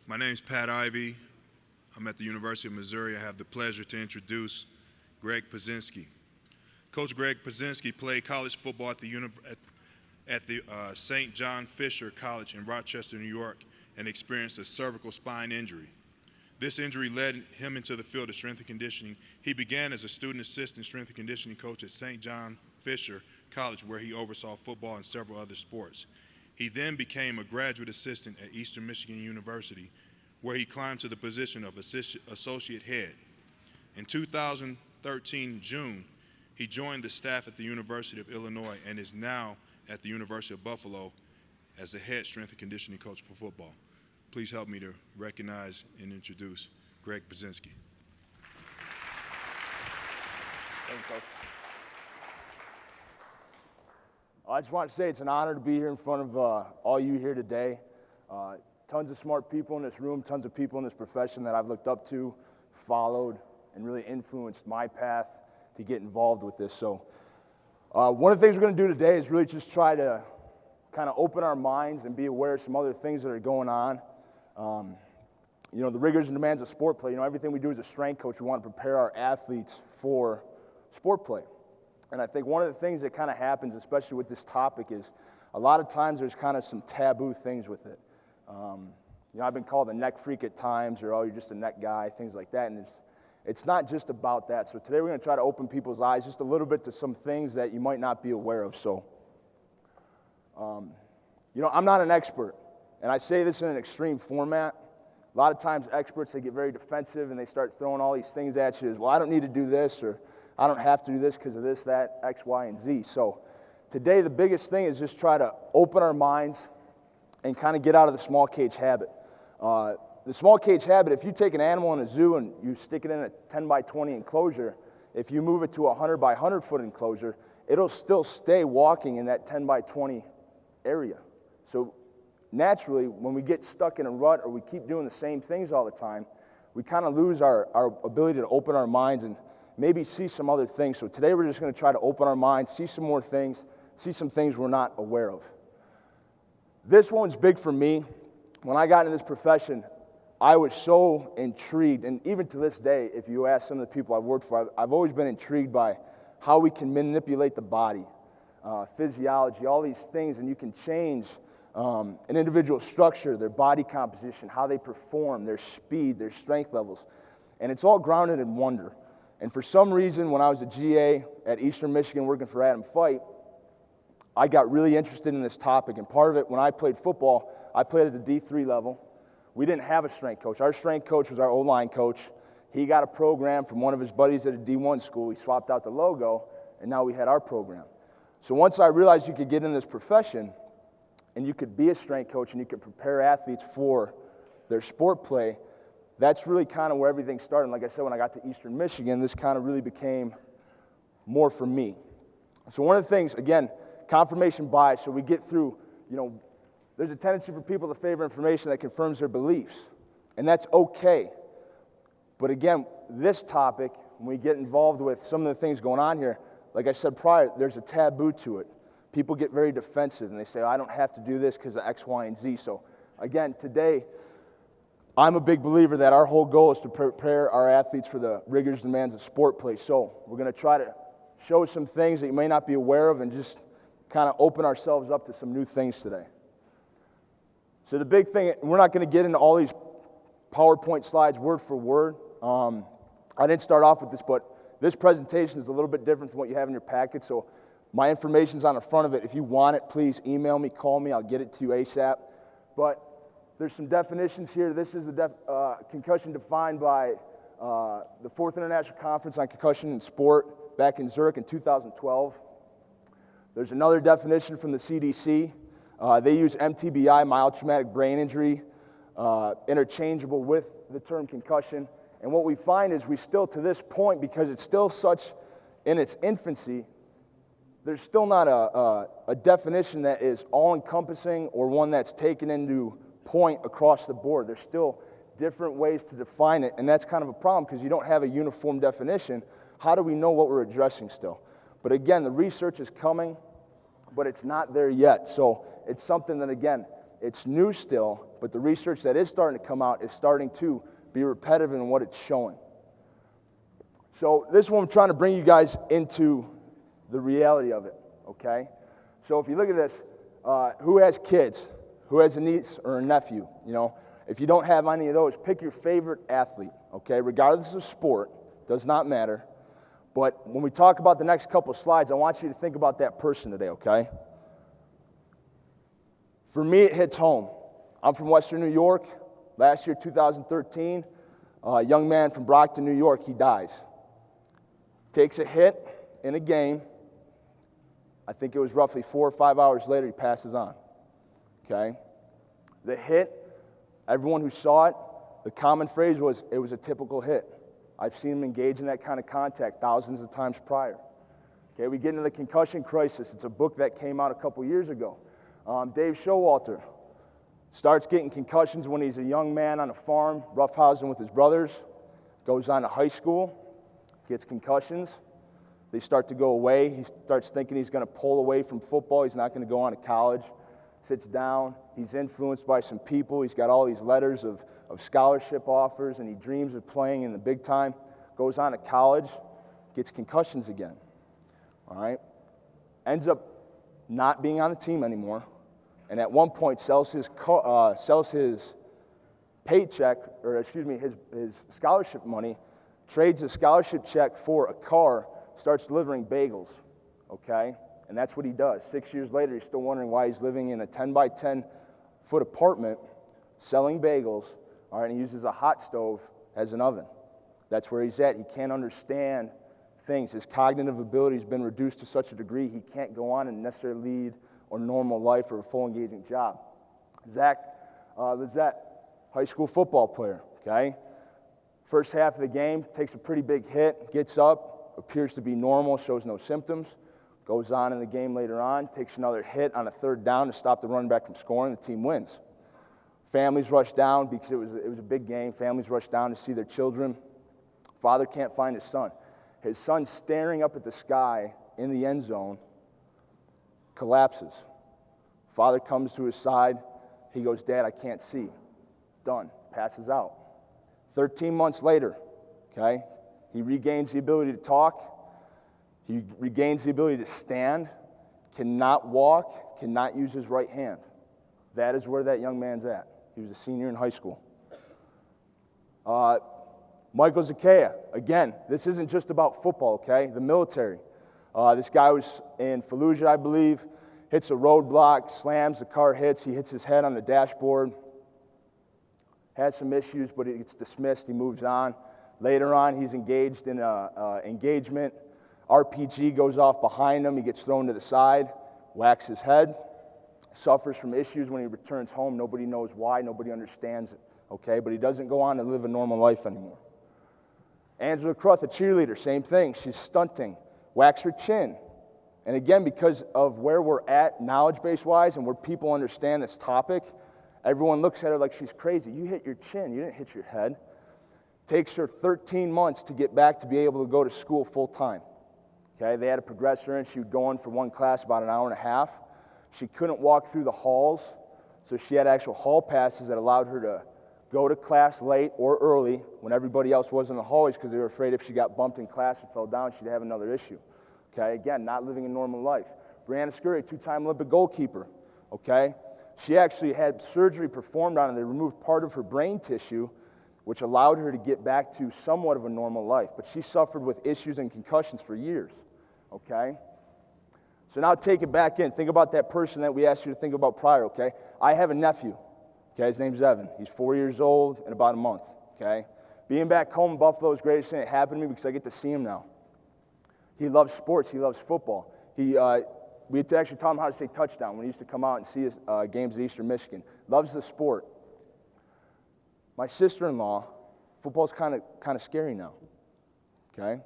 My name's Pat Ivey. I'm at the University of Missouri. I have the pleasure to introduce Greg Pyszczynski. Coach Greg Pyszczynski played college football at the St. John Fisher College in Rochester, New York, and experienced a cervical spine injury. This injury led him into the field of strength and conditioning. He began as a student assistant strength and conditioning coach at St. John Fisher College, where he oversaw football and several other sports. He then became a graduate assistant at Eastern Michigan University, where he climbed to the position of associate head. In 2013, June, he joined the staff at the University of Illinois and is now at the University of Buffalo as the head strength and conditioning coach for football. Please help me to recognize and introduce Greg Pyszczynski. Thank you, Coach. I just want to say it's an honor to be here in front of all you here today. Tons of smart people in this room, tons of people in this profession that I've looked up to, followed, and really influenced my path to get involved with this. So one of the things we're going to do today is really just try to kind of open our minds and be aware of some other things that are going on. The rigors and demands of sport play. Everything we do as a strength coach, we want to prepare our athletes for sport play. And I think one of the things that kind of happens, especially with this topic, is a lot of times there's kind of some taboo things with it. I've been called a neck freak at times, or, oh, you're just a neck guy, things like that. And it's not just about that. So today we're going to try to open people's eyes just a little bit to some things that you might not be aware of. So, I'm not an expert, and I say this in an extreme format. A lot of times experts, they get very defensive, and they start throwing all these things at you as, well, I don't need to do this, or I don't have to do this because of this, that, X, Y, and Z. So today the biggest thing is just try to open our minds and kind of get out of the small cage habit. The small cage habit, if you take an animal in a zoo and you stick it in a 10 by 20 enclosure, if you move it to a 100 by 100 foot enclosure, it'll still stay walking in that 10 by 20 area. So naturally, when we get stuck in a rut or we keep doing the same things all the time, we kind of lose our ability to open our minds and maybe see some other things. So today we're just going to try to open our minds, see some more things, see some things we're not aware of. This one's big for me. When I got into this profession, I was so intrigued, and even to this day, if you ask some of the people I've worked for, I've always been intrigued by how we can manipulate the body, physiology, all these things, and you can change an individual's structure, their body composition, how they perform, their speed, their strength levels, and it's all grounded in wonder. And for some reason, when I was a GA at Eastern Michigan working for Adam Fight, I got really interested in this topic. And part of it, when I played football, I played at the D3 level. We didn't have a strength coach. Our strength coach was our O-line coach. He got a program from one of his buddies at a D1 school. He swapped out the logo, and now we had our program. So once I realized you could get in this profession, and you could be a strength coach, and you could prepare athletes for their sport play, that's really kind of where everything started. And like I said, when I got to Eastern Michigan, this kind of really became more for me. So one of the things, again, confirmation bias. So we get through, there's a tendency for people to favor information that confirms their beliefs. And that's okay. But again, this topic, when we get involved with some of the things going on here, like I said prior, there's a taboo to it. People get very defensive, and they say, I don't have to do this because of X, Y, and Z. So again, today, I'm a big believer that our whole goal is to prepare our athletes for the rigors and demands of sport play. So we're going to try to show some things that you may not be aware of and just kind of open ourselves up to some new things today. So the big thing, we're not going to get into all these PowerPoint slides word for word. I didn't start off with this, but this presentation is a little bit different from what you have in your packet. So my information's on the front of it. If you want it, please email me, call me. I'll get it to you ASAP. But there's some definitions here. This is the concussion defined by the 4th International Conference on Concussion in Sport back in Zurich in 2012. There's another definition from the CDC. They use MTBI, mild traumatic brain injury, interchangeable with the term concussion. And what we find is we still, to this point, because it's still such in its infancy, there's still not a definition that is all-encompassing or one that's taken into point across the board. There's still different ways to define it, and that's kind of a problem because you don't have a uniform definition. How do we know what we're addressing still? But again, the research is coming, but it's not there yet. So it's something that, again, it's new still but the research that is starting to come out is starting to be repetitive in what it's showing. So this is what I'm trying to bring you guys into the reality of it, okay? So if you look at this, who has kids? Who has a niece or a nephew? You know, if you don't have any of those, pick your favorite athlete, okay? Regardless of sport, does not matter. But when we talk about the next couple slides, I want you to think about that person today, okay? For me, it hits home. I'm from Western New York. Last year, 2013, a young man from Brockton, New York, he dies. Takes a hit in a game. I think it was roughly 4 or 5 hours later, he passes on. Okay? The hit, everyone who saw it, the common phrase was, it was a typical hit. I've seen him engage in that kind of contact thousands of times prior. Okay, we get into the concussion crisis. It's a book that came out a couple years ago. Dave Showalter starts getting concussions when he's a young man on a farm, roughhousing with his brothers, goes on to high school, gets concussions. They start to go away. He starts thinking he's going to pull away from football. He's not going to go on to college. Sits down. He's influenced by some people. He's got all these letters of scholarship offers, and he dreams of playing in the big time. Goes on to college, gets concussions again. All right? Ends up not being on the team anymore, and at one point sells his paycheck, or excuse me, his scholarship money, trades a scholarship check for a car, starts delivering bagels, okay? And that's what he does. 6 years later, he's still wondering why he's living in a 10 by 10 foot apartment selling bagels, all right, and he uses a hot stove as an oven. That's where he's at. He can't understand things. His cognitive ability has been reduced to such a degree he can't go on and necessarily lead a normal life or a full engaging job. Zach Lizette, high school football player, okay? First half of the game, takes a pretty big hit, gets up, appears to be normal, shows no symptoms, goes on in the game later on, takes another hit on a third down to stop the running back from scoring, the team wins. Families rush down because it was a big game. Families rush down to see their children. Father can't find his son. His son's staring up at the sky in the end zone, collapses. Father comes to his side. He goes, "Dad, I can't see." Done. Passes out. 13 months later, okay, he regains the ability to talk. He regains the ability to stand, cannot walk, cannot use his right hand. That is where that young man's at. He was a senior in high school. Michael Zakea, again, this isn't just about football, okay? The military. This guy was in Fallujah, I believe, hits a roadblock, slams, the car hits, he hits his head on the dashboard, has some issues, but it gets dismissed, he moves on. Later on, he's engaged in an engagement. RPG goes off behind him, he gets thrown to the side, whacks his head, suffers from issues when he returns home. Nobody knows why, nobody understands it, okay? But he doesn't go on to live a normal life anymore. Angela Cruth, a cheerleader, same thing. She's stunting, whacks her chin. And again, because of where we're at knowledge-base-wise and where people understand this topic, everyone looks at her like she's crazy. You hit your chin, you didn't hit your head. Takes her 13 months to get back to be able to go to school full-time. Okay, they had to progress her in. She would go in for one class about an hour and a half. She couldn't walk through the halls, so she had actual hall passes that allowed her to go to class late or early when everybody else was in the hallways because they were afraid if she got bumped in class and fell down, she'd have another issue. Okay, again, not living a normal life. Brianna Scurry, two-time Olympic goalkeeper, okay? She actually had surgery performed on her. They removed part of her brain tissue, which allowed her to get back to somewhat of a normal life. But she suffered with issues and concussions for years, okay? So now take it back in. Think about that person that we asked you to think about prior, okay? I have a nephew, okay? His name's Evan. He's 4 years old in about a month, okay? Being back home in Buffalo is the greatest thing that happened to me because I get to see him now. He loves sports. He loves football. We had to actually taught him how to say touchdown when he used to come out and see his games at Eastern Michigan. Loves the sport. My sister-in-law, football's kind of scary now, okay?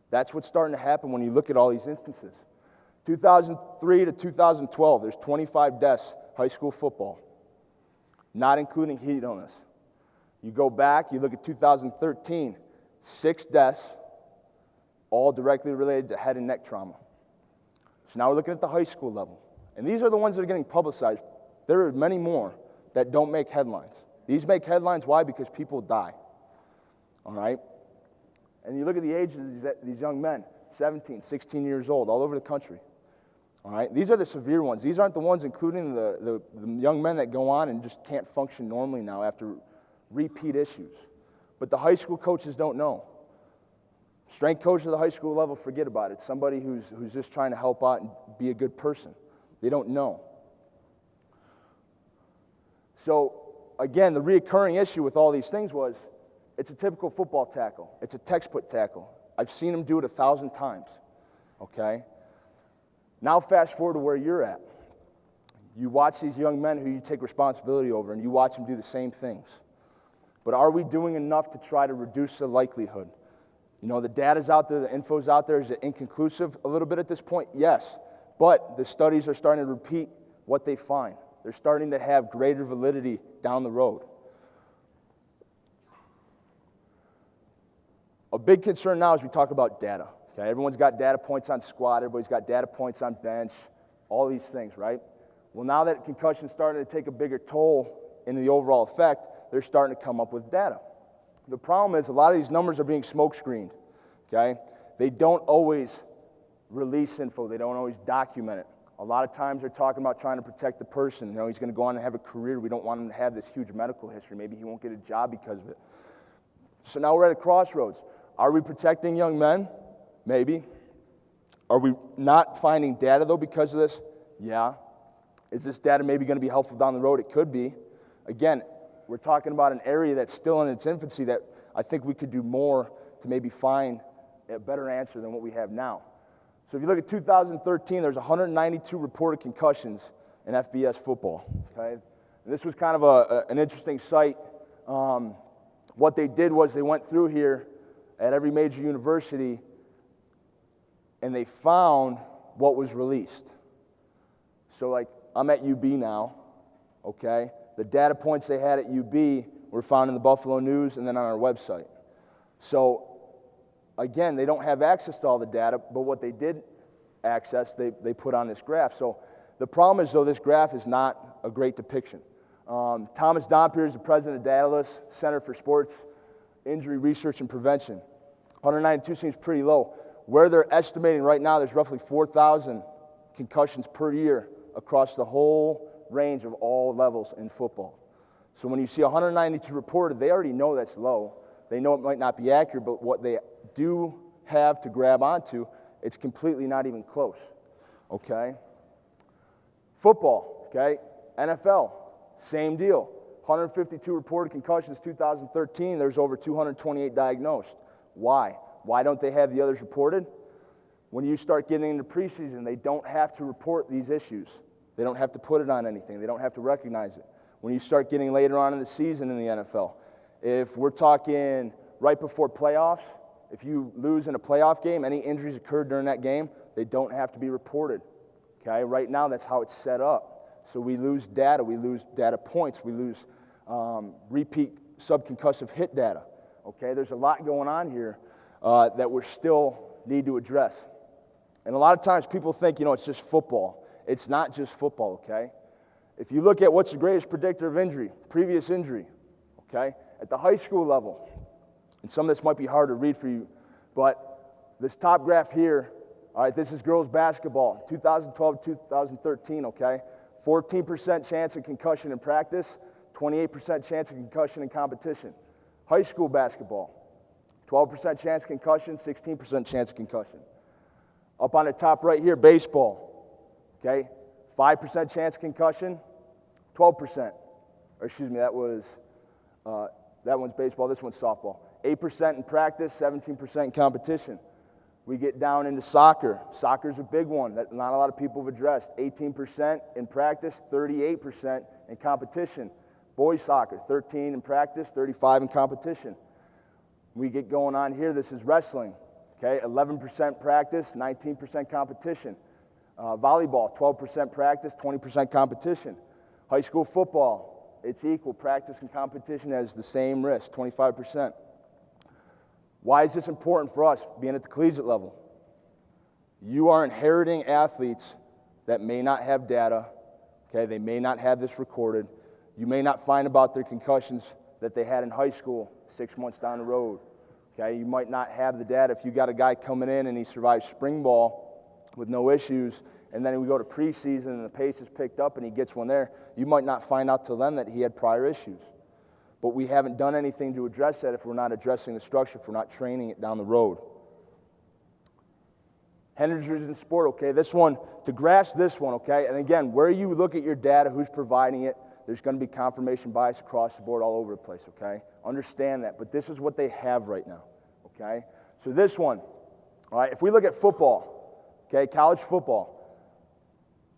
That's what's starting to happen when you look at all these instances. 2003 to 2012, there's 25 deaths, high school football, not including heat illness. You go back, you look at 2013, 6 deaths, all directly related to head and neck trauma. So now we're looking at the high school level. And these are the ones that are getting publicized. There are many more that don't make headlines. These make headlines, why? Because people die, all right? And you look at the ages of these young men, 17, 16 years old, all over the country, all right? These are the severe ones. These aren't the ones including the young men that go on and just can't function normally now after repeat issues. But the high school coaches don't know. Strength coach at the high school level, forget about it. Somebody who's just trying to help out and be a good person. They don't know. So, again, the reoccurring issue with all these things was it's a typical football tackle. It's a textbook tackle. I've seen them do it 1,000 times, okay? Now fast forward to where you're at. You watch these young men who you take responsibility over, and you watch them do the same things. But are we doing enough to try to reduce the likelihood? You know, the data's out there, the info's out there. Is it inconclusive a little bit at this point? Yes. But the studies are starting to repeat what they find. They're starting to have greater validity down the road. A big concern now is we talk about data. Okay? Everyone's got data points on squat, everybody's got data points on bench, all these things, right? Well, now that concussion's starting to take a bigger toll in the overall effect, they're starting to come up with data. The problem is a lot of these numbers are being smoke screened, okay? They don't always release info. They don't always document it. A lot of times they're talking about trying to protect the person. You know, he's going to go on and have a career. We don't want him to have this huge medical history. Maybe he won't get a job because of it. So now we're at a crossroads. Are we protecting young men? Maybe. Are we not finding data, though, because of this? Yeah. Is this data maybe going to be helpful down the road? It could be. Again, we're talking about an area that's still in its infancy that I think we could do more to maybe find a better answer than what we have now. So if you look at 2013, there's 192 reported concussions in FBS football. Okay, and this was kind of an interesting site. What they did was they went through here at every major university, and they found what was released. So like I'm at UB now, okay? The data points they had at UB were found in the Buffalo News and then on our website. So, again, they don't have access to all the data, but what they did access, they put on this graph. So the problem is, though, this graph is not a great depiction. Thomas Dompier is the president of Daedalus, Center for Sports Injury Research and Prevention. 192 seems pretty low. Where they're estimating right now, there's roughly 4,000 concussions per year across the whole range of all levels in football. So when you see 192 reported, they already know that's low. They know it might not be accurate, but what they do have to grab onto, it's completely not even close, okay? Football, okay? NFL, same deal. 152 reported concussions 2013. There's over 228 diagnosed. Why? Why don't they have the others reported? When you start getting into preseason, they don't have to report these issues. They don't have to put it on anything. They don't have to recognize it. When you start getting later on in the season in the NFL, if we're talking right before playoffs, if you lose in a playoff game, any injuries occurred during that game, they don't have to be reported. Okay? Right now, that's how it's set up. So we lose data. We lose data points. We lose repeat subconcussive hit data. Okay? There's a lot going on here that we still need to address. And a lot of times people think, it's just football. It's not just football, okay? If you look at what's the greatest predictor of injury, previous injury, okay? At the high school level, and some of this might be hard to read for you, but this top graph here, all right, this is girls basketball, 2012 to 2013, okay? 14% chance of concussion in practice, 28% chance of concussion in competition. High school basketball, 12% chance of concussion, 16% chance of concussion. Up on the top right here, baseball. Okay, 5% chance of concussion, 12%. Or excuse me, that one's baseball, this one's softball. 8% in practice, 17% in competition. We get down into soccer. Soccer's a big one that not a lot of people have addressed. 18% in practice, 38% in competition. Boys soccer, 13 in practice, 35 in competition. We get going on here, this is wrestling. Okay, 11% practice, 19% competition. Volleyball, 12% practice, 20% competition. High school football, it's equal. Practice and competition has the same risk, 25%. Why is this important for us, being at the collegiate level? You are inheriting athletes that may not have data, okay? They may not have this recorded. You may not find about their concussions that they had in high school 6 months down the road. Okay, you might not have the data if you got a guy coming in and he survives spring ball with no issues, and then we go to preseason and the pace is picked up and he gets one there. You might not find out till then that he had prior issues. But we haven't done anything to address that if we're not addressing the structure, if we're not training it down the road. Head injuries in sport, okay? This one, to grasp this one, okay? And again, where you look at your data, who's providing it, there's going to be confirmation bias across the board all over the place, okay? Understand that, but this is what they have right now, okay? So this one, all right, if we look at football, okay, college football,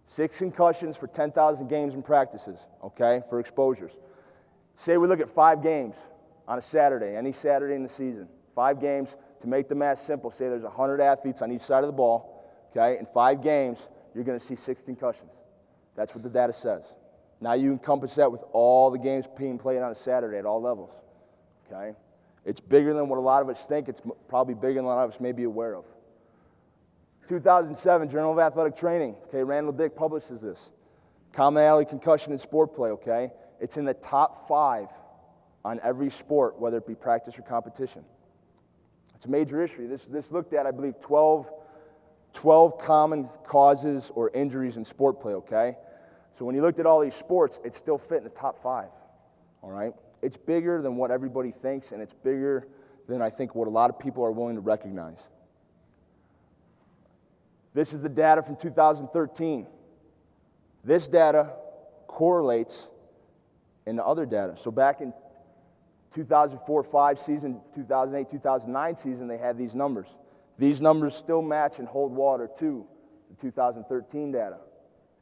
6 concussions for 10,000 games and practices, okay, for exposures. Say we look at 5 games on a Saturday, any Saturday in the season, 5 games. To make the math simple, say there's 100 athletes on each side of the ball, okay? In 5 games, you're going to see 6 concussions. That's what the data says. Now you encompass that with all the games being played on a Saturday at all levels, okay? It's bigger than what a lot of us think. It's probably bigger than a lot of us may be aware of. 2007, Journal of Athletic Training, okay, Randall Dick publishes this. Commonality concussion in sport play, okay? It's in the top 5 on every sport, whether it be practice or competition. It's a major issue. This looked at, I believe, 12 common causes or injuries in sport play, okay? So when you looked at all these sports, it still fit in the top 5, all right? It's bigger than what everybody thinks, and it's bigger than I think what a lot of people are willing to recognize. This is the data from 2013. This data correlates into other data. So back in 2004-05 season, 2008-2009 season, they had these numbers. These numbers still match and hold water to the 2013 data.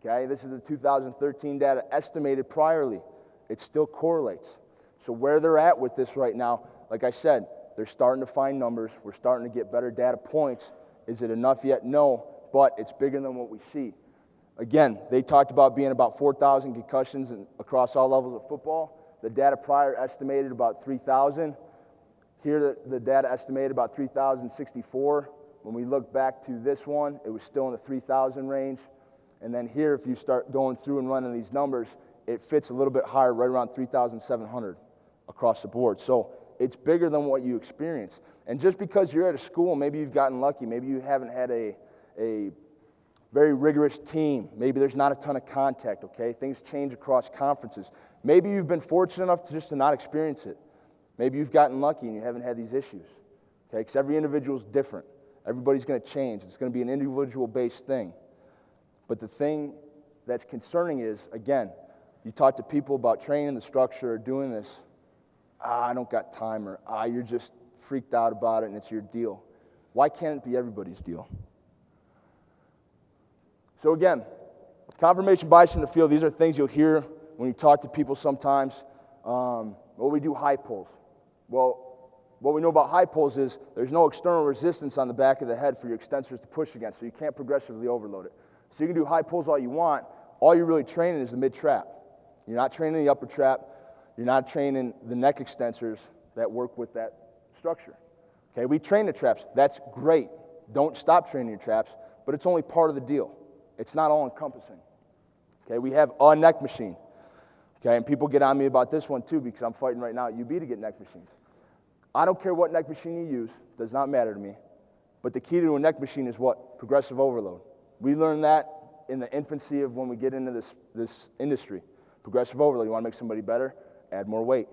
Okay, this is the 2013 data estimated priorly. It still correlates. So where they're at with this right now, like I said, they're starting to find numbers. We're starting to get better data points. Is it enough yet? No, but it's bigger than what we see. Again, they talked about being about 4,000 concussions across all levels of football. The data prior estimated about 3,000. Here, the data estimated about 3,064. When we look back to this one, it was still in the 3,000 range. And then here, if you start going through and running these numbers, it fits a little bit higher, right around 3,700 across the board. So it's bigger than what you experience. And just because you're at a school, maybe you've gotten lucky, maybe you haven't had a very rigorous team. Maybe there's not a ton of contact, okay? Things change across conferences. Maybe you've been fortunate enough to not experience it. Maybe you've gotten lucky and you haven't had these issues, okay? Because every individual is different. Everybody's going to change. It's going to be an individual-based thing. But the thing that's concerning is, again, you talk to people about training the structure or doing this, I don't got time, or you're just freaked out about it and it's your deal. Why can't it be everybody's deal? So again, confirmation bias in the field, these are things you'll hear when you talk to people sometimes. We do high pulls. Well, what we know about high pulls is there's no external resistance on the back of the head for your extensors to push against, so you can't progressively overload it. So you can do high pulls all you want. All you're really training is the mid-trap. You're not training the upper trap. You're not training the neck extensors that work with that structure. Okay, we train the traps. That's great. Don't stop training your traps, but it's only part of the deal. It's not all-encompassing. Okay, we have a neck machine. Okay, and people get on me about this one too because I'm fighting right now at UB to get neck machines. I don't care what neck machine you use. It does not matter to me. But the key to a neck machine is what? Progressive overload. We learned that in the infancy of when we get into this industry. Progressive overload. You want to make somebody better? Add more weight.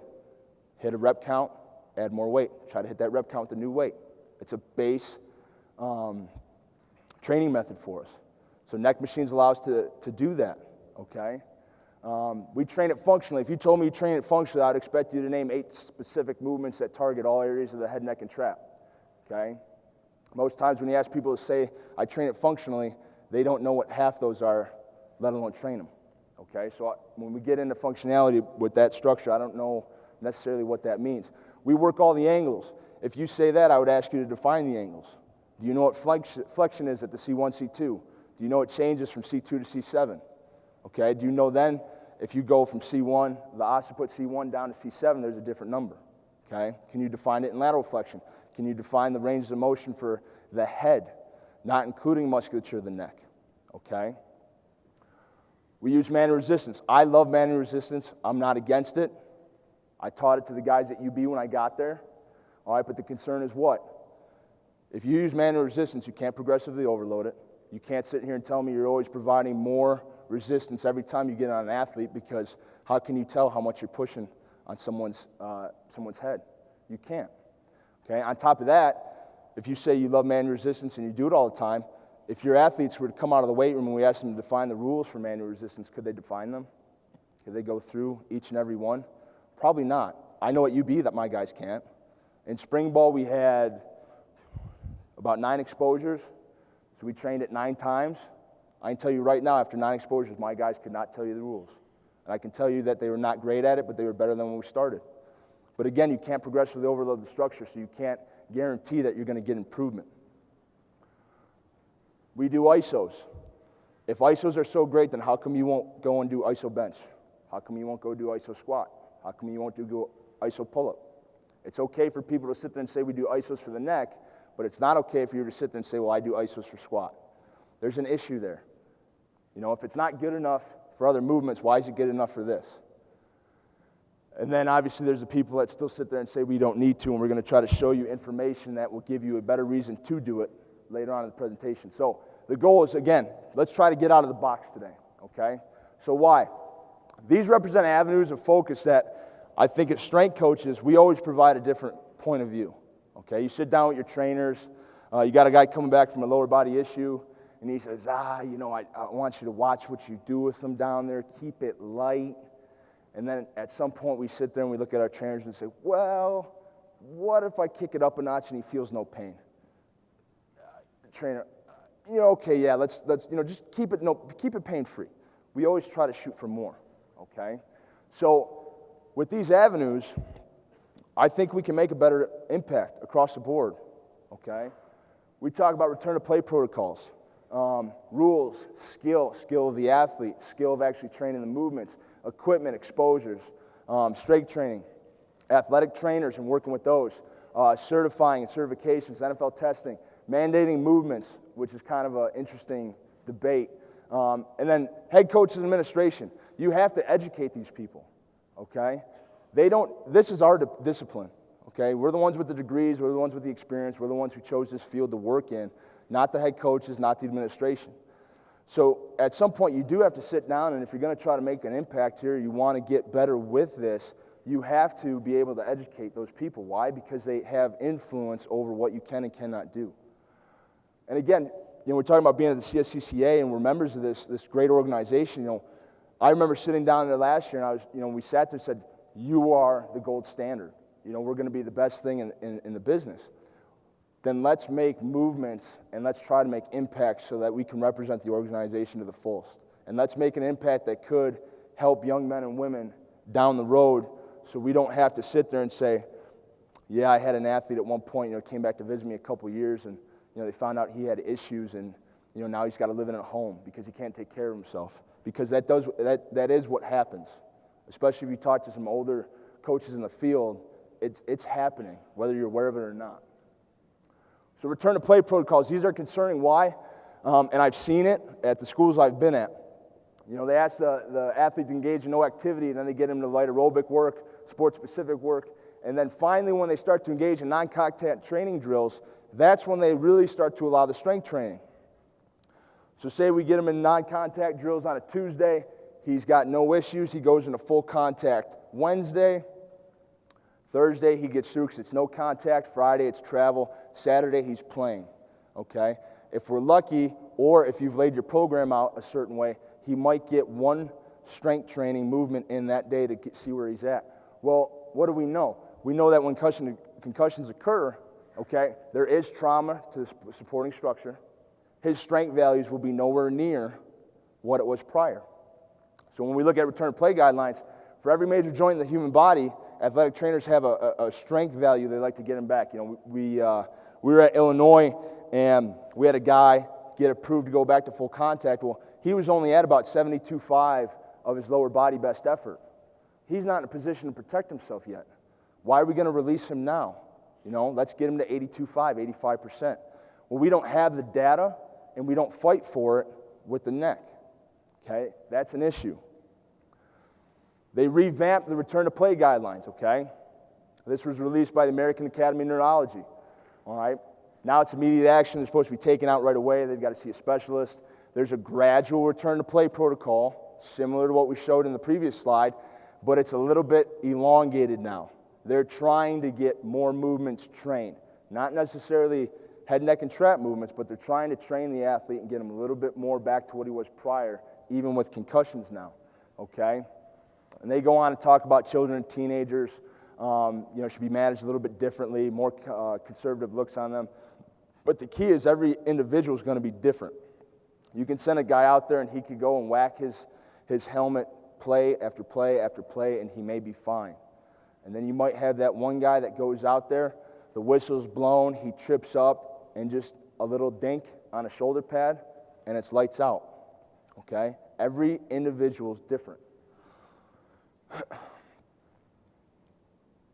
Hit a rep count, add more weight. Try to hit that rep count with a new weight. It's a base training method for us. So neck machines allow us to do that, okay? We train it functionally. If you told me you train it functionally, I'd expect you to name 8 specific movements that target all areas of the head, neck, and trap, okay? Most times when you ask people to say, I train it functionally, they don't know what half those are, let alone train them, okay? So when we get into functionality with that structure, I don't know necessarily what that means. We work all the angles. If you say that, I would ask you to define the angles. Do you know what flexion is at the C1, C2? Do you know it changes from C2 to C7? Okay, do you know then if you go from C1, the occiput C1 down to C7, there's a different number? Okay, can you define it in lateral flexion? Can you define the ranges of motion for the head, not including musculature of the neck? Okay. We use manual resistance. I love manual resistance. I'm not against it. I taught it to the guys at UB when I got there. All right, but the concern is what? If you use manual resistance, you can't progressively overload it. You can't sit here and tell me you're always providing more resistance every time you get on an athlete, because how can you tell how much you're pushing on someone's head? You can't. Okay. On top of that, if you say you love manual resistance and you do it all the time, if your athletes were to come out of the weight room and we asked them to define the rules for manual resistance, could they define them? Could they go through each and every one? Probably not. I know at UB that my guys can't. In spring ball, we had about 9 exposures, so we trained it 9 times. I can tell you right now, after 9 exposures, my guys could not tell you the rules. And I can tell you that they were not great at it, but they were better than when we started. But again, you can't progressively overload the structure, so you can't guarantee that you're going to get improvement. We do ISOs. If ISOs are so great, then how come you won't go and do ISO bench? How come you won't go do ISO squat? How come you won't do ISO pull-up? It's okay for people to sit there and say we do ISOs for the neck, but it's not okay for you to sit there and say, well, I do ISOs for squat. There's an issue there. You know, if it's not good enough for other movements, why is it good enough for this? And then obviously there's the people that still sit there and say we don't need to, and we're going to try to show you information that will give you a better reason to do it later on in the presentation. So the goal is, again, let's try to get out of the box today, okay? So why? These represent avenues of focus that I think as strength coaches, we always provide a different point of view, okay? You sit down with your trainers, you got a guy coming back from a lower body issue, and he says, you know, I want you to watch what you do with them down there, keep it light. And then at some point we sit there and we look at our trainers and say, well, what if I kick it up a notch and he feels no pain? The trainer, you know, okay, yeah, let's you know, just keep it pain-free. We always try to shoot for more, okay? So with these avenues, I think we can make a better impact across the board, okay? We talk about return to play protocols, rules, skill of the athlete, skill of actually training the movements, equipment, exposures, strength training, athletic trainers and working with those, certifying and certifications, NFL testing, mandating movements, which is kind of an interesting debate, and then head coaches and administration. You have to educate these people, okay? This is our discipline, okay? We're the ones with the degrees, we're the ones with the experience, we're the ones who chose this field to work in, not the head coaches, not the administration. So at some point, you do have to sit down, and if you're going to try to make an impact here, you want to get better with this, you have to be able to educate those people. Why? Because they have influence over what you can and cannot do. And again, you know, we're talking about being at the CSCCA, and we're members of this great organization. You know, I remember sitting down there last year, and we sat there and said, you are the gold standard. You know, we're going to be the best thing in the business. Then let's make movements and let's try to make impacts so that we can represent the organization to the fullest. And let's make an impact that could help young men and women down the road so we don't have to sit there and say, yeah, I had an athlete at one point, you know, came back to visit me a couple years and, you know, they found out he had issues and, you know, now he's got to live in a home because he can't take care of himself. Because that is what happens. Especially if you talk to some older coaches in the field, it's happening, whether you're aware of it or not. So return to play protocols, these are concerning. Why? And I've seen it at the schools I've been at. You know, they ask the athlete to engage in no activity, and then they get them to light aerobic work, sport-specific work, and then finally when they start to engage in non-contact training drills, that's when they really start to allow the strength training. So say we get him in non-contact drills on a Tuesday, he's got no issues, he goes into full contact Wednesday, Thursday, he gets through because it's no contact. Friday, it's travel. Saturday, he's playing, okay? If we're lucky, or if you've laid your program out a certain way, he might get one strength training movement in that day to see where he's at. Well, what do we know? We know that when concussions occur, okay, there is trauma to the supporting structure. His strength values will be nowhere near what it was prior. So when we look at return to play guidelines, for every major joint in the human body, athletic trainers have a strength value they like to get him back. You know, we were at Illinois, and we had a guy get approved to go back to full contact. Well, he was only at about 72.5 of his lower body best effort. He's not in a position to protect himself yet. Why are we going to release him now? You know, let's get him to 82.5, 85%. Well, we don't have the data, and we don't fight for it with the neck. Okay, that's an issue. They revamped the return to play guidelines, okay? This was released by the American Academy of Neurology, all right? Now it's immediate action. They're supposed to be taken out right away. They've got to see a specialist. There's a gradual return to play protocol, similar to what we showed in the previous slide, but it's a little bit elongated now. They're trying to get more movements trained. Not necessarily head, neck, and trap movements, but they're trying to train the athlete and get him a little bit more back to what he was prior, even with concussions now, okay? And they go on to talk about children and teenagers, should be managed a little bit differently, more conservative looks on them. But the key is every individual is going to be different. You can send a guy out there and he could go and whack his helmet play after play after play, and he may be fine. And then you might have that one guy that goes out there, the whistle's blown, he trips up, and just a little dink on a shoulder pad, and it's lights out, okay? Every individual is different.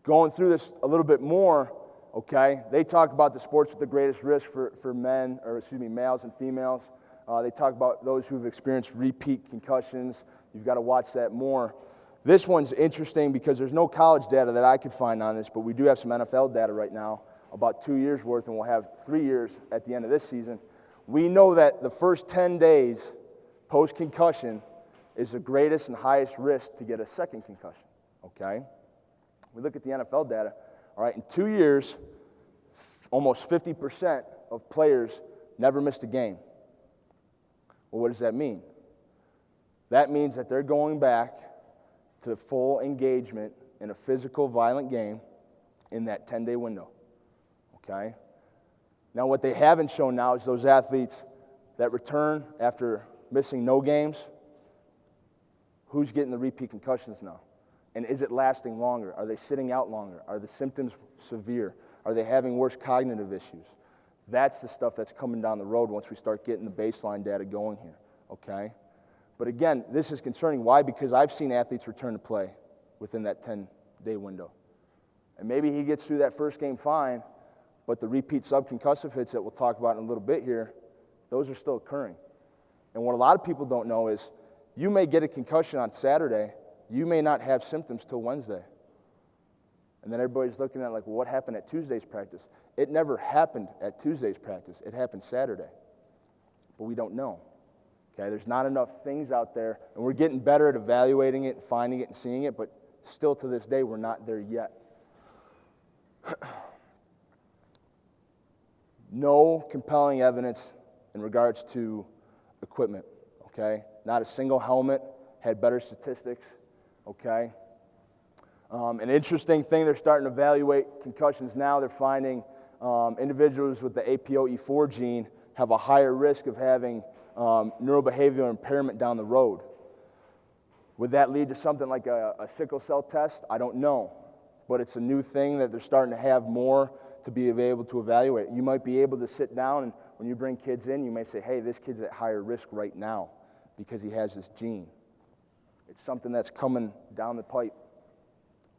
Going through this a little bit more, okay, they talk about the sports with the greatest risk for males and females. They talk about those who've experienced repeat concussions. You've got to watch that more. This one's interesting because there's no college data that I could find on this, but we do have some NFL data right now, about 2 years worth, and we'll have 3 years at the end of this season. We know that the first 10 days post-concussion is the greatest and highest risk to get a second concussion, okay? We look at the NFL data, all right, in 2 years, almost 50% of players never missed a game. Well, what does that mean? That means that they're going back to full engagement in a physical, violent game in that 10-day window, okay? Now, what they haven't shown now is those athletes that return after missing no games, who's getting the repeat concussions now? And is it lasting longer? Are they sitting out longer? Are the symptoms severe? Are they having worse cognitive issues? That's the stuff that's coming down the road once we start getting the baseline data going here, okay? But again, this is concerning. Why? Because I've seen athletes return to play within that 10-day window. And maybe he gets through that first game fine, but the repeat subconcussive hits that we'll talk about in a little bit here, those are still occurring. And what a lot of people don't know is you may get a concussion on Saturday, you may not have symptoms till Wednesday. And then everybody's looking at like, well, what happened at Tuesday's practice? It never happened at Tuesday's practice. It happened Saturday. But we don't know. Okay, there's not enough things out there, and we're getting better at evaluating it and finding it and seeing it, but still to this day, we're not there yet. No compelling evidence in regards to equipment, okay? Not a single helmet had better statistics, okay? An interesting thing, they're starting to evaluate concussions now. They're finding individuals with the APOE4 gene have a higher risk of having neurobehavioral impairment down the road. Would that lead to something like a sickle cell test? I don't know. But it's a new thing that they're starting to have more to be able to evaluate. You might be able to sit down, and when you bring kids in, you may say, hey, this kid's at higher risk right now because he has this gene. It's something that's coming down the pipe.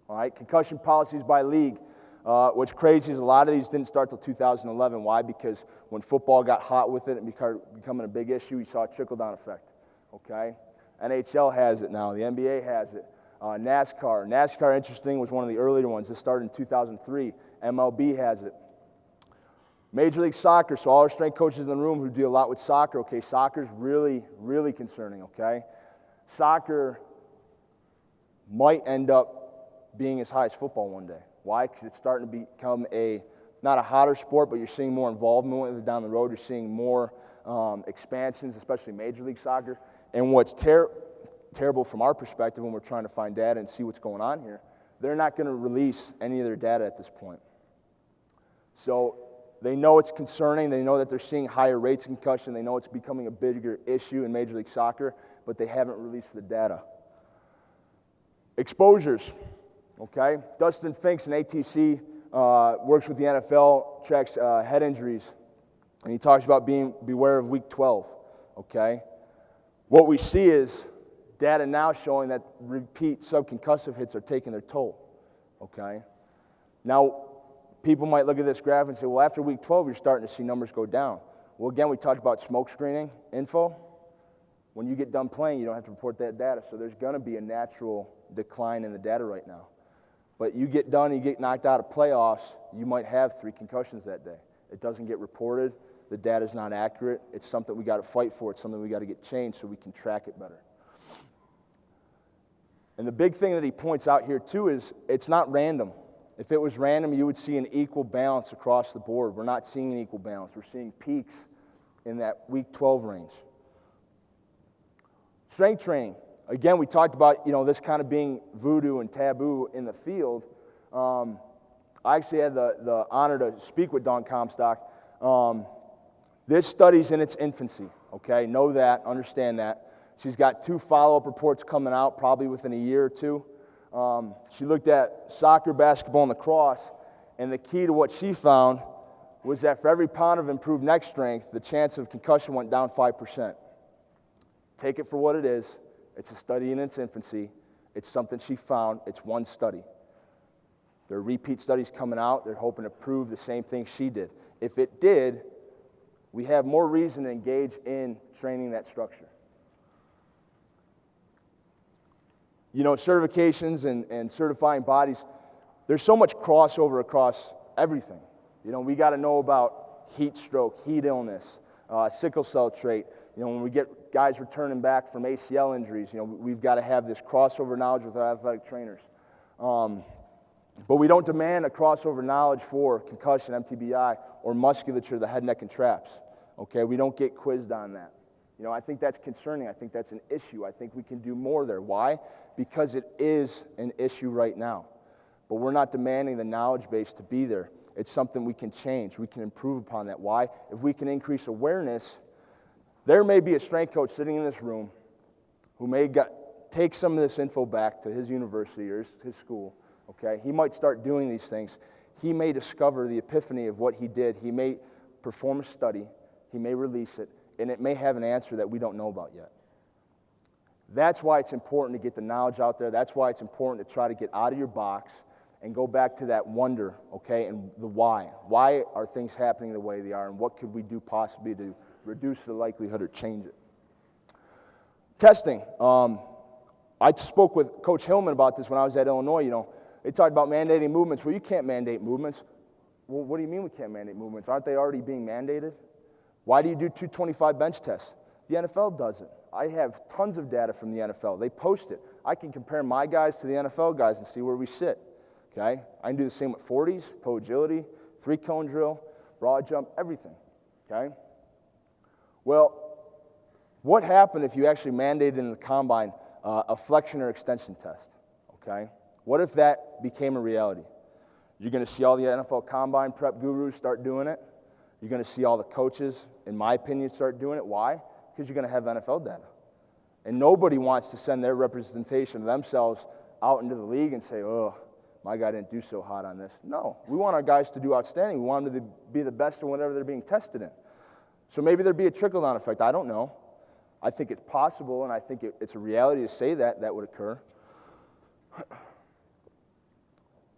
All right, concussion policies by league. What's crazy is a lot of these didn't start till 2011. Why? Because when football got hot with it and becoming a big issue, you saw a trickle-down effect, okay? NHL has it now. The NBA has it. NASCAR. NASCAR, interesting, was one of the earlier ones. This started in 2003. MLB has it. Major League Soccer, so all our strength coaches in the room who deal a lot with soccer, okay, soccer's really, really concerning, okay? Soccer might end up being as high as football one day. Why? Because it's starting to become not a hotter sport, but you're seeing more involvement with it down the road. You're seeing more expansions, especially Major League Soccer. And what's terrible from our perspective when we're trying to find data and see what's going on here, they're not going to release any of their data at this point. So they know it's concerning. They know that they're seeing higher rates of concussion. They know it's becoming a bigger issue in Major League Soccer, but they haven't released the data. Exposures. Okay, Dustin Finks in ATC works with the NFL, tracks head injuries, and he talks about beware of week 12, okay? What we see is data now showing that repeat subconcussive hits are taking their toll, okay? Now, people might look at this graph and say, well, after week 12, you're starting to see numbers go down. Well, again, we talked about smoke screening info. When you get done playing, you don't have to report that data. So there's going to be a natural decline in the data right now. But you get done, you get knocked out of playoffs, you might have 3 concussions that day. It doesn't get reported. The data's not accurate. It's something we got to fight for. It's something we got to get changed so we can track it better. And the big thing that he points out here too is it's not random. If it was random, you would see an equal balance across the board. We're not seeing an equal balance. We're seeing peaks in that week 12 range. Strength training. Again, we talked about, this kind of being voodoo and taboo in the field. I actually had the honor to speak with Dawn Comstock. This study's in its infancy, okay? Know that, understand that. She's got 2 follow-up reports coming out probably within a year or 2. She looked at soccer, basketball, and lacrosse, and the key to what she found was that for every pound of improved neck strength, the chance of concussion went down 5%. Take it for what it is. It's a study in its infancy. It's something she found. It's one study. There are repeat studies coming out. They're hoping to prove the same thing she did. If it did, we have more reason to engage in training that structure. Certifications and certifying bodies, there's so much crossover across everything. We got to know about heat stroke, heat illness, sickle cell trait. When we get guys returning back from ACL injuries, we've got to have this crossover knowledge with our athletic trainers. But we don't demand a crossover knowledge for concussion, MTBI, or musculature, the head, neck, and traps. Okay, we don't get quizzed on that. I think that's concerning. I think that's an issue. I think we can do more there. Why? Because it is an issue right now. But we're not demanding the knowledge base to be there. It's something we can change. We can improve upon that. Why? If we can increase awareness, there may be a strength coach sitting in this room who may take some of this info back to his university or his school. Okay, he might start doing these things. He may discover the epiphany of what he did. He may perform a study. He may release it. And it may have an answer that we don't know about yet. That's why it's important to get the knowledge out there. That's why it's important to try to get out of your box and go back to that wonder, okay, and the why. Why are things happening the way they are, and what could we do possibly to reduce the likelihood or change it? Testing. I spoke with Coach Hillman about this when I was at Illinois. They talked about mandating movements. Well, you can't mandate movements. Well, what do you mean we can't mandate movements? Aren't they already being mandated? Why do you do 225 bench tests? The NFL does it. I have tons of data from the NFL. They post it. I can compare my guys to the NFL guys and see where we sit. Okay? I can do the same with 40s, pro agility, 3-cone drill, broad jump, everything. Okay? Well, what happened if you actually mandated in the combine a flexion or extension test? Okay? What if that became a reality? You're going to see all the NFL combine prep gurus start doing it. You're going to see all the coaches, in my opinion, start doing it. Why? Because you're going to have NFL data. And nobody wants to send their representation of themselves out into the league and say, oh, my guy didn't do so hot on this. No, we want our guys to do outstanding. We want them to be the best in whatever they're being tested in. So maybe there'd be a trickle-down effect. I don't know. I think it's possible, and I think it's a reality to say that would occur.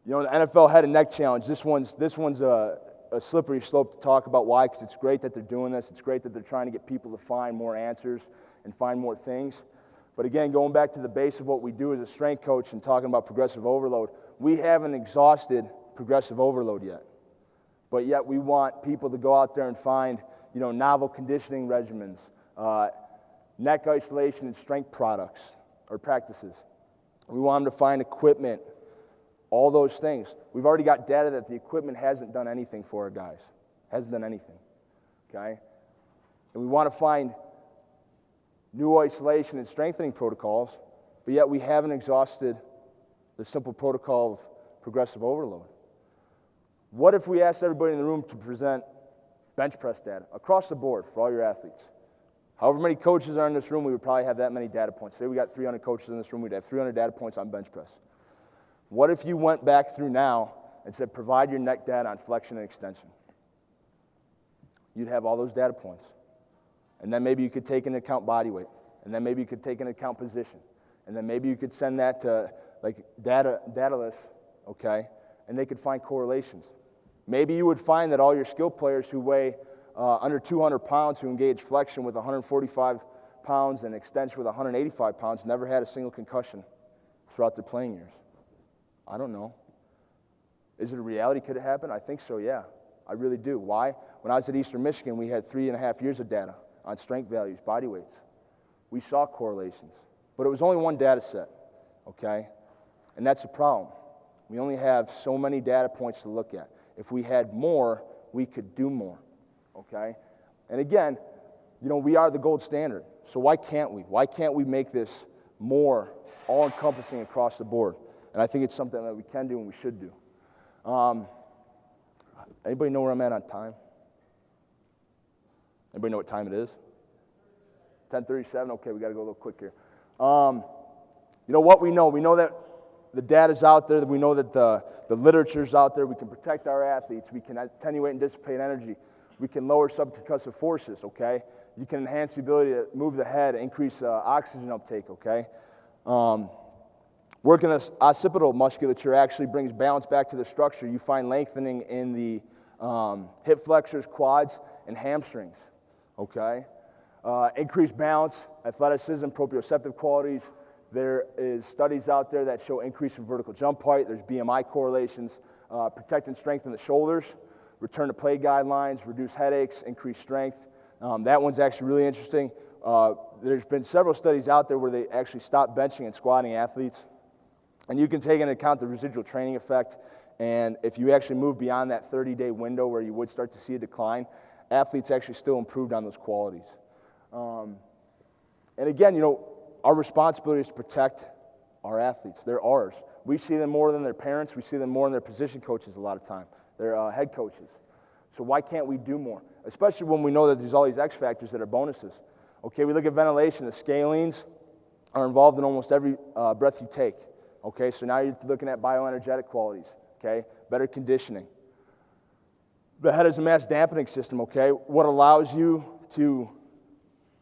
The NFL head and neck challenge, this one's a slippery slope to talk about. Why? Because it's great that they're doing this. It's great that they're trying to get people to find more answers and find more things. But again, going back to the base of what we do as a strength coach and talking about progressive overload, we haven't exhausted progressive overload yet. But yet we want people to go out there and find, novel conditioning regimens, neck isolation and strength products or practices. We want them to find equipment, all those things. We've already got data that the equipment hasn't done anything for our guys. Hasn't done anything, okay? And we want to find new isolation and strengthening protocols, but yet we haven't exhausted the simple protocol of progressive overload. What if we asked everybody in the room to present bench press data across the board for all your athletes? However many coaches are in this room, we would probably have that many data points. Say we got 300 coaches in this room, we'd have 300 data points on bench press. What if you went back through now and said, provide your neck data on flexion and extension? You'd have all those data points. And then maybe you could take into account body weight. And then maybe you could take into account position. And then maybe you could send that to dataless, okay? And they could find correlations. Maybe you would find that all your skill players who weigh under 200 pounds who engage flexion with 145 pounds and extension with 185 pounds never had a single concussion throughout their playing years. I don't know. Is it a reality? Could it happen? I think so, yeah. I really do. Why? When I was at Eastern Michigan, we had 3.5 years of data on strength values, body weights. We saw correlations, but it was only one data set, okay? And that's the problem. We only have so many data points to look at. If we had more, we could do more, okay? And again, you know, we are the gold standard, so why can't we? Why can't we make this more all-encompassing across the board? And I think it's something that we can do and we should do. Anybody know where I'm at on time? Anybody know what time it is? 10:37? Okay, we got to go a little quick here. You know what we know? We know that the data's out there. We know that the literature's out there. We can protect our athletes. We can attenuate and dissipate energy. We can lower subconcussive forces, okay? You can enhance the ability to move the head, increase oxygen uptake, okay? Working the occipital musculature actually brings balance back to the structure. You find lengthening in the hip flexors, quads, and hamstrings, okay? Increased balance, athleticism, proprioceptive qualities. There is studies out there that show increase in vertical jump height. There's BMI correlations. Protect and strengthen the shoulders. Return to play guidelines, reduce headaches, increase strength. That one's actually really interesting. There's been several studies out there where they actually stop benching and squatting athletes. And you can take into account the residual training effect. And if you actually move beyond that 30-day window where you would start to see a decline, athletes actually still improved on those qualities. And again, you know, our responsibility is to protect our athletes. They're ours. We see them more than their parents. We see them more than their position coaches a lot of time, their head coaches. So why can't we do more? Especially when we know that there's all these X factors that are bonuses. Okay, we look at ventilation. The scalenes are involved in almost every breath you take. Okay, so now you're looking at bioenergetic qualities. Okay, better conditioning. The head is a mass dampening system. Okay, what allows you to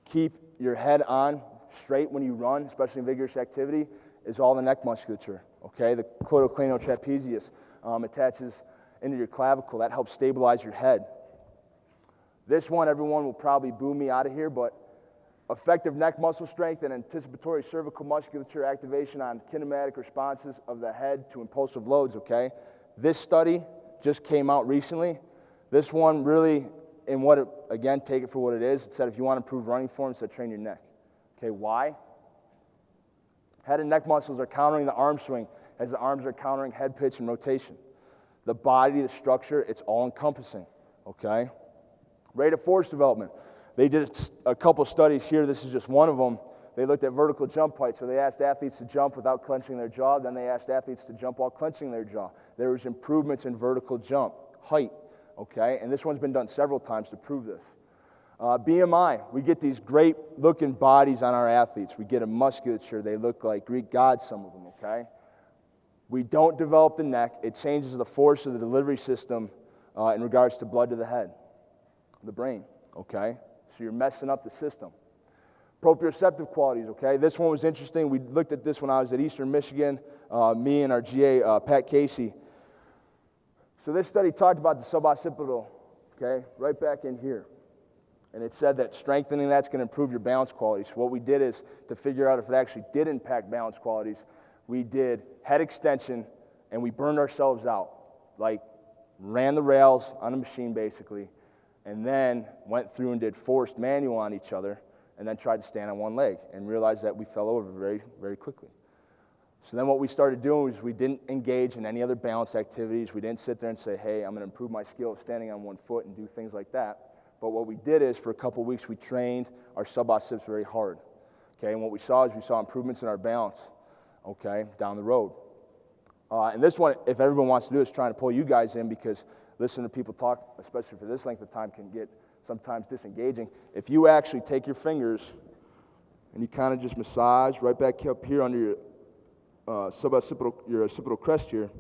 keep your head on straight when you run, especially in vigorous activity, is all the neck musculature. Okay, the cleidocraniotrapezius attaches into your clavicle. That helps stabilize your head. This one, everyone will probably boo me out of here, but effective neck muscle strength and anticipatory cervical musculature activation on kinematic responses of the head to impulsive loads, okay? This study just came out recently. This one really, in what it, again, take it for what it is. It said if you want to improve running form, it said train your neck. Okay, why? Head and neck muscles are countering the arm swing as the arms are countering head pitch and rotation. The body, the structure, it's all-encompassing, okay? Rate of force development. They did a couple studies here. This is just one of them. They looked at vertical jump height. So they asked athletes to jump without clenching their jaw. Then they asked athletes to jump while clenching their jaw. There was improvements in vertical jump height, okay? And this one's been done several times to prove this. BMI, we get these great-looking bodies on our athletes. We get a musculature. They look like Greek gods, some of them, okay? We don't develop the neck. It changes the force of the delivery system in regards to blood to the head, the brain, okay? So you're messing up the system. Proprioceptive qualities, okay? This one was interesting. We looked at this when I was at Eastern Michigan, me and our GA, Pat Casey. So this study talked about the suboccipital, okay, right back in here. And it said that strengthening that's going to improve your balance qualities. So what we did is, to figure out if it actually did impact balance qualities, we did head extension, and we burned ourselves out. Like, ran the rails on a machine, basically, and then went through and did forced manual on each other, and then tried to stand on one leg, and realized that we fell over very, very quickly. So then what we started doing was we didn't engage in any other balance activities. We didn't sit there and say, hey, I'm going to improve my skill of standing on one foot and do things like that. But what we did is, for a couple weeks, we trained our suboccipital very hard. Okay, and what we saw is we saw improvements in our balance, okay, down the road. And this one, if everyone wants to do it, is trying to pull you guys in, because listening to people talk, especially for this length of time, can get sometimes disengaging. If you actually take your fingers and you kind of just massage right back up here under your suboccipital, your occipital crest here,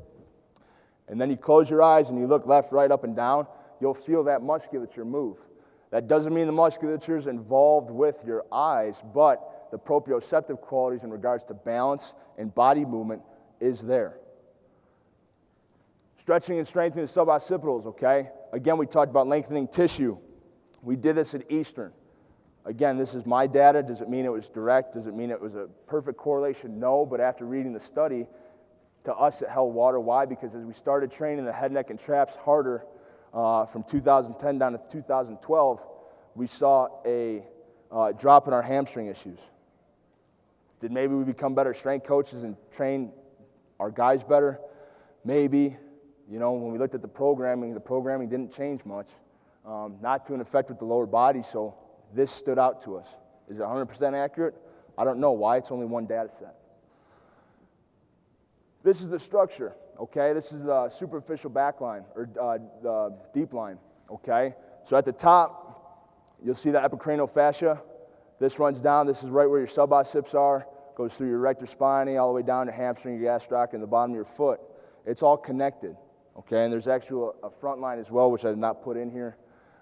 and then you close your eyes and you look left, right, up, and down, you'll feel that musculature move. That doesn't mean the musculature is involved with your eyes, but the proprioceptive qualities in regards to balance and body movement is there. Stretching and strengthening the suboccipitals, okay? Again, we talked about lengthening tissue. We did this at Eastern, Again, this is my data. Does it mean it was direct? Does it mean it was a perfect correlation? No, but after reading the study, to us it held water. Why? Because as we started training the head, neck, and traps harder from 2010 down to 2012, we saw a drop in our hamstring issues. Did maybe we become better strength coaches and train our guys better? Maybe. You know, when we looked at the programming didn't change much. Not to an effect with the lower body, so this stood out to us. Is it 100% accurate? I don't know. Why? It's only one data set. This is the structure, okay? This is the superficial back line, or the deep line, okay? So at the top, you'll see the epicranial fascia. This runs down. This is right where your suboccipits are. Goes through your rector spinae, all the way down to hamstring, your gastroc, and the bottom of your foot. It's all connected, okay? And there's actually a front line as well, which I did not put in here.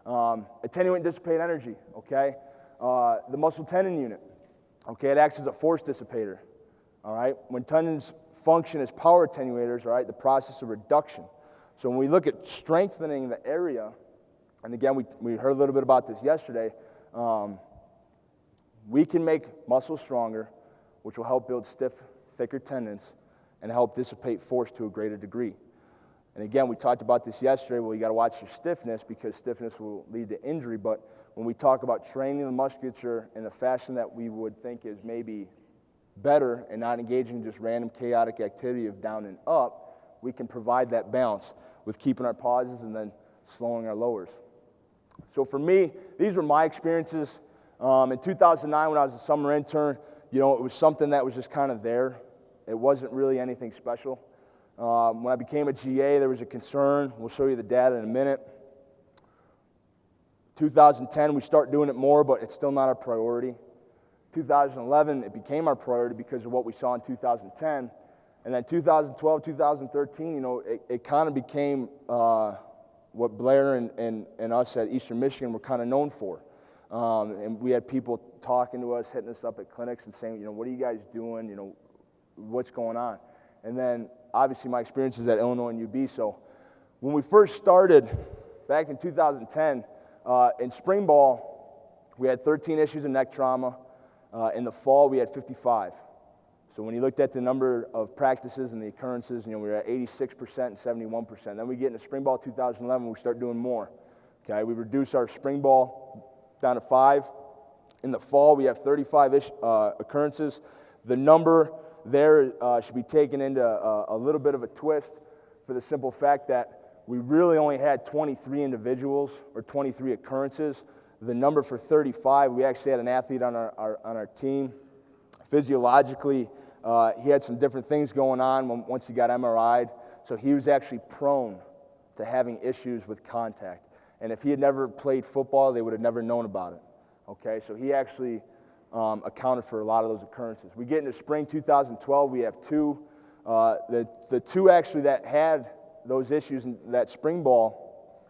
Attenuate and dissipate energy, okay? The muscle tendon unit, okay? It acts as a force dissipator, all right? When tendons function as power attenuators, all right, the process of reduction. So when we look at strengthening the area, and again, we heard a little bit about this yesterday, we can make muscles stronger, which will help build stiff, thicker tendons and help dissipate force to a greater degree. And again, we talked about this yesterday. Well, you got to watch your stiffness because stiffness will lead to injury. But when we talk about training the musculature in the fashion that we would think is maybe better and not engaging in just random chaotic activity of down and up, we can provide that balance with keeping our pauses and then slowing our lowers. So for me, these were my experiences. In 2009, when I was a summer intern, you know, it was something that was just kind of there. It wasn't really anything special. When I became a GA, there was a concern. We'll show you the data in a minute. 2010, we start doing it more, but it's still not our priority. 2011, it became our priority because of what we saw in 2010. And then 2012, 2013, you know, it kind of became what Blair and us at Eastern Michigan were kind of known for. And we had people talking to us, hitting us up at clinics and saying, you know, what are you guys doing? You know, what's going on? And then, obviously, my experiences at Illinois and UB. So when we first started back in 2010, in spring ball, we had 13 issues of neck trauma. In the fall, we had 55. So when you looked at the number of practices and the occurrences, you know, we were at 86% and 71%. Then we get into spring ball 2011, we start doing more. Okay, we reduce our spring ball down to 5. In the fall, we have 35 occurrences. The number there should be taken into a little bit of a twist for the simple fact that we really only had 23 individuals or 23 occurrences. The number for 35, we actually had an athlete on our team. Physiologically, he had some different things going on once he got MRI'd, so he was actually prone to having issues with contact. And if he had never played football, they would have never known about it. Okay, so he actually accounted for a lot of those occurrences. We get into spring 2012, we have 2. The 2 actually that had those issues in that spring ball,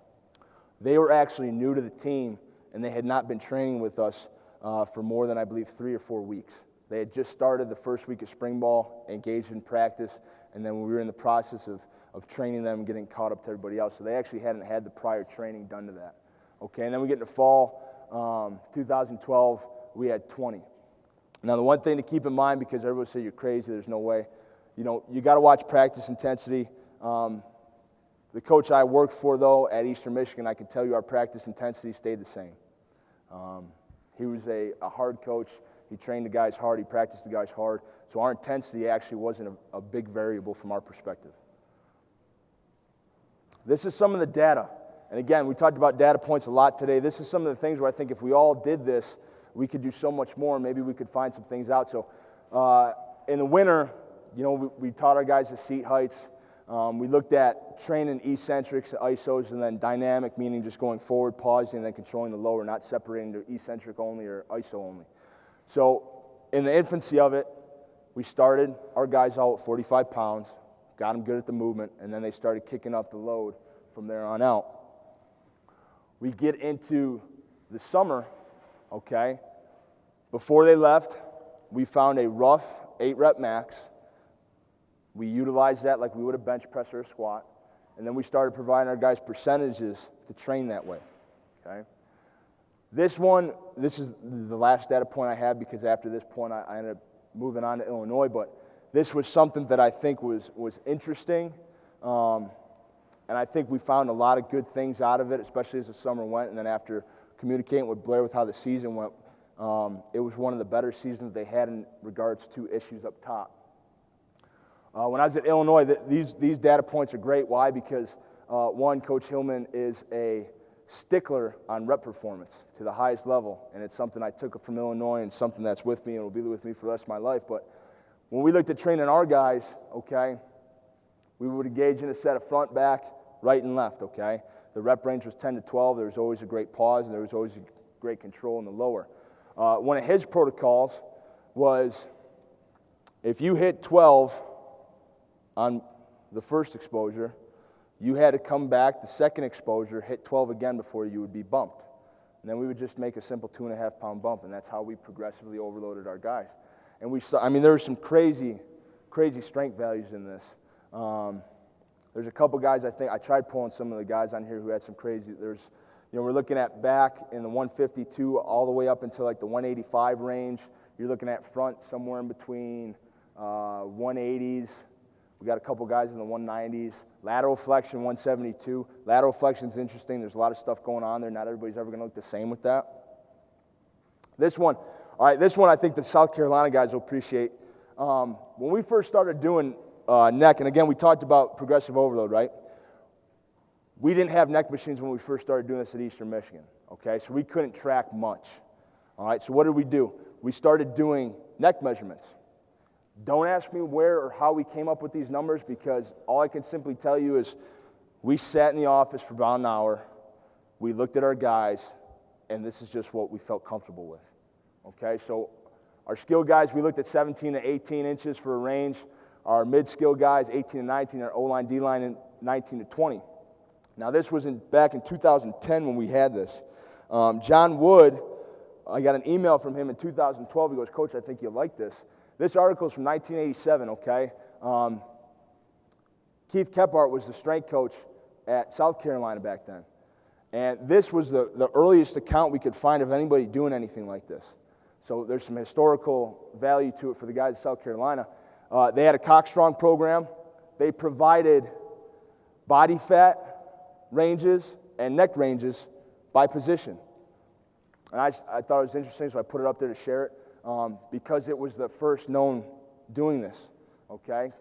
they were actually new to the team, and they had not been training with us for more than, I believe, 3 or 4 weeks. They had just started the first week of spring ball, engaged in practice, and then we were in the process of training them and getting caught up to everybody else. So they actually hadn't had the prior training done to that. Okay, and then we get into fall 2012, we had 20. Now, the one thing to keep in mind, because everybody say you're crazy, there's no way, you know, you got to watch practice intensity. The coach I worked for, though, at Eastern Michigan, I can tell you our practice intensity stayed the same. He was a hard coach. He trained the guys hard. He practiced the guys hard. So our intensity actually wasn't a big variable from our perspective. This is some of the data. And again, we talked about data points a lot today. This is some of the things where I think if we all did this, we could do so much more. Maybe we could find some things out. So in the winter, you know, we taught our guys the seat heights. We looked at training eccentrics, isos, and then dynamic, meaning just going forward, pausing, and then controlling the lower, not separating to eccentric only or iso only. So in the infancy of it, we started our guys out at 45 pounds, got them good at the movement, and then they started kicking up the load from there on out. We get into the summer, okay? Before they left, we found a rough 8-rep max. We utilized that like we would a bench press or a squat, and then we started providing our guys percentages to train that way, okay? This one, this is the last data point I had because after this point I ended up moving on to Illinois, but this was something that I think was interesting, and I think we found a lot of good things out of it, especially as the summer went, and then after communicating with Blair with how the season went, it was one of the better seasons they had in regards to issues up top. When I was at Illinois, these data points are great. Why? Because, one, Coach Hillman is a stickler on rep performance to the highest level, and it's something I took from Illinois and something that's with me and will be with me for the rest of my life. But when we looked at training our guys, okay, we would engage in a set of front, back, right, and left, okay? The rep range was 10 to 12. There was always a great pause, and there was always a great control in the lower. One of his protocols was if you hit 12 on the first exposure, you had to come back the second exposure, hit 12 again before you would be bumped. And then we would just make a simple 2.5-pound bump, and that's how we progressively overloaded our guys. And we saw, I mean, there were some crazy strength values in this. There's a couple guys, I think, I tried pulling some of the guys on here who had some crazy, we're looking at back in the 152 all the way up until like the 185 range. You're looking at front somewhere in between 180s. We got a couple guys in the 190s. Lateral flexion, 172. Lateral flexion's interesting. There's a lot of stuff going on there. Not everybody's ever going to look the same with that. This one I think the South Carolina guys will appreciate. When we first started doing neck, and again, we talked about progressive overload, right? We didn't have neck machines when we first started doing this at Eastern Michigan, okay? So we couldn't track much, all right? So what did we do? We started doing neck measurements. Don't ask me where or how we came up with these numbers because all I can simply tell you is we sat in the office for about an hour, we looked at our guys, and this is just what we felt comfortable with, okay? So our skill guys, we looked at 17 to 18 inches for a range. Our mid-skill guys, 18 to 19. Our O-line, D-line, and 19 to 20. Now, this was back in 2010 when we had this. John Wood, I got an email from him in 2012. He goes, Coach, I think you'll like this. This article is from 1987, okay? Keith Kephart was the strength coach at South Carolina back then. And this was the earliest account we could find of anybody doing anything like this. So there's some historical value to it for the guys at South Carolina. They had a Cockstrong program. They provided body fat ranges and neck ranges by position. And I thought it was interesting, so I put it up there to share it because it was the first known doing this, okay?